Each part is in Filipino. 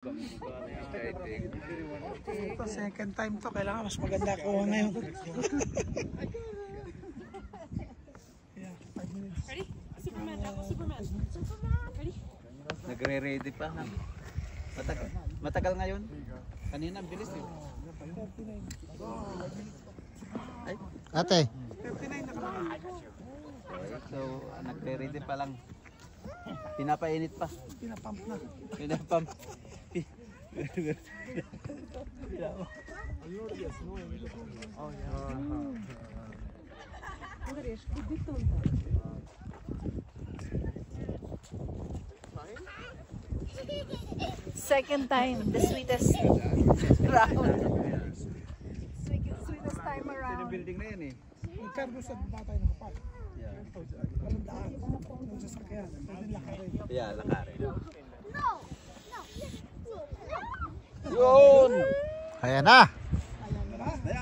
Ito, second time to. Kailangan mas maganda kuha ngayon. Yeah, 5 minutes. Ready? Superman, ako Superman. Ready? Nagre-ready pa. Matagal ngayon. Kanina, bilis eh. Ay. Ate. 39 na ka. So, nagre-ready pa lang. Pinapainit pa. Pinapump na. Pinapump. Second time, the sweetest round. Sweetest time around. Yung building na yan eh. Magkargo sa batay ng kapal. Walang daan. Ang sasakyan. Pwede lakarin. Yeah, lakarin. Yun! Ayan na. Ayan, malaki.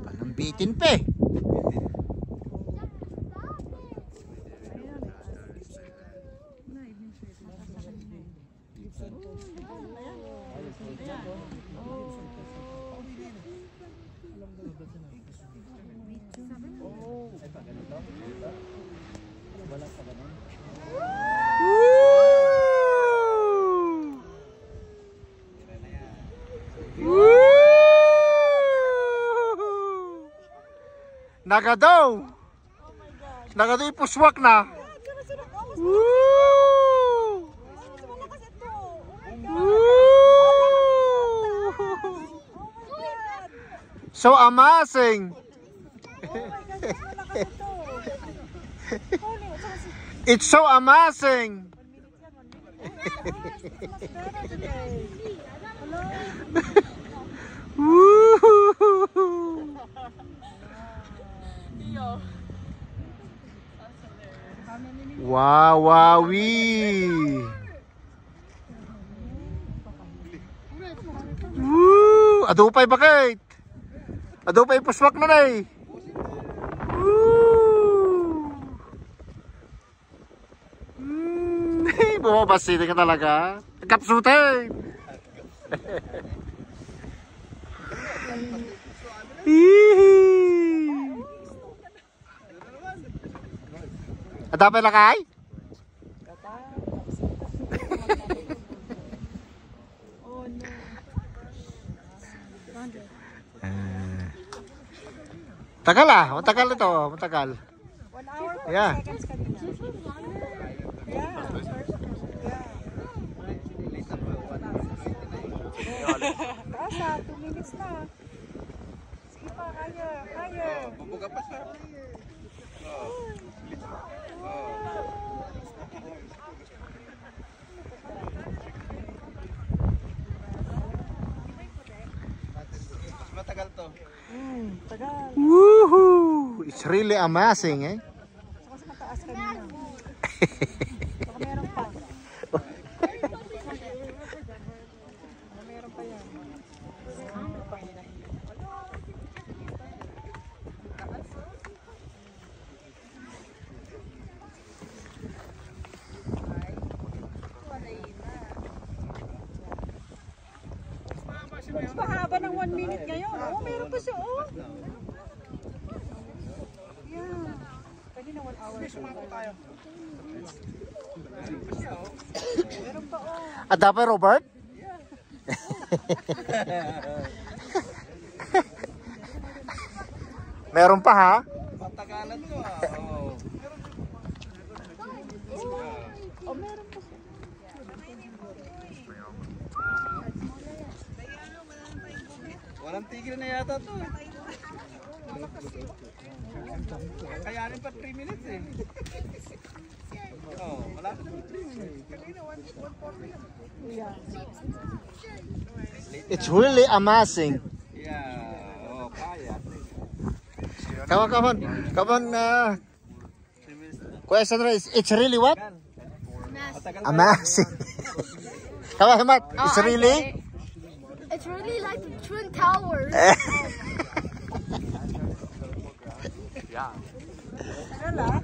Panambitin pa eh. Nagadaw! Nagadaw ipuswak na! Woo! So amazing! It's so amazing! Woo! Wow, wowie! Woo! Adupay bakit? Adupay puswak na eh. Woo! Bumabasiti ka talaga. Kapsutin! Adapay lakay? Tagal ah, matagal ito, matagal. 1 hour, 4 Yeah. seconds kanina. Kasa, 2 minutes na. Sige pa, kaya. Bubuga pa siya. Matagal to. Tagal. Woohoo! It's really amazing eh. Saka sa mataas kanina. Baka meron pa. Baka meron pa yan. Mas mahaba ng 1 minute ngayon. Oo, meron pa siya. Oh. Yeah. Kanina 1 hour. Tayo. Meron pa oh. Adapay Robert? Meron pa ha? Matagalan to ah. Oh. Oh, meron pa. Walang tigil na yata to. Kayanin pa 3 minutes eh. Oh, wala. It's really amazing. Yeah. Oh, kaya. Come on. Question is, it's really what? Matagal. Amazing. Come on, Matt. It's really? It's really like the Twin Towers. Yeah. Tagal ah.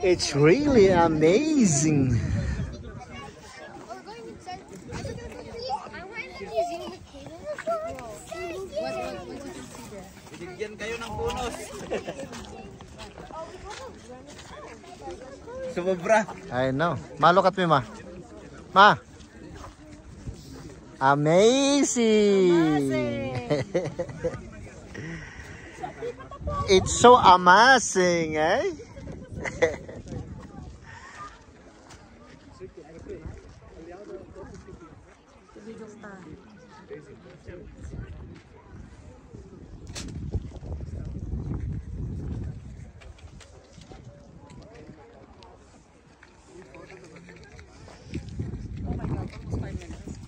It's really amazing. We're going inside. I went to the museum with Caleb. What did you see there? Binigyan kayo ng bonus. Sumobra. I know. Ma, look at me, Ma. Ma. Amazing. It's so amazing, eh? Oh my God, almost 5 minutes.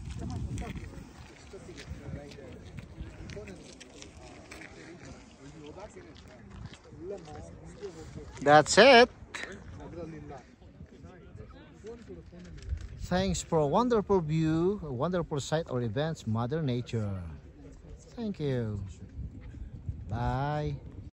That's it. Thanks for a wonderful view, a wonderful sight or events, Mother Nature. Thank you. Bye.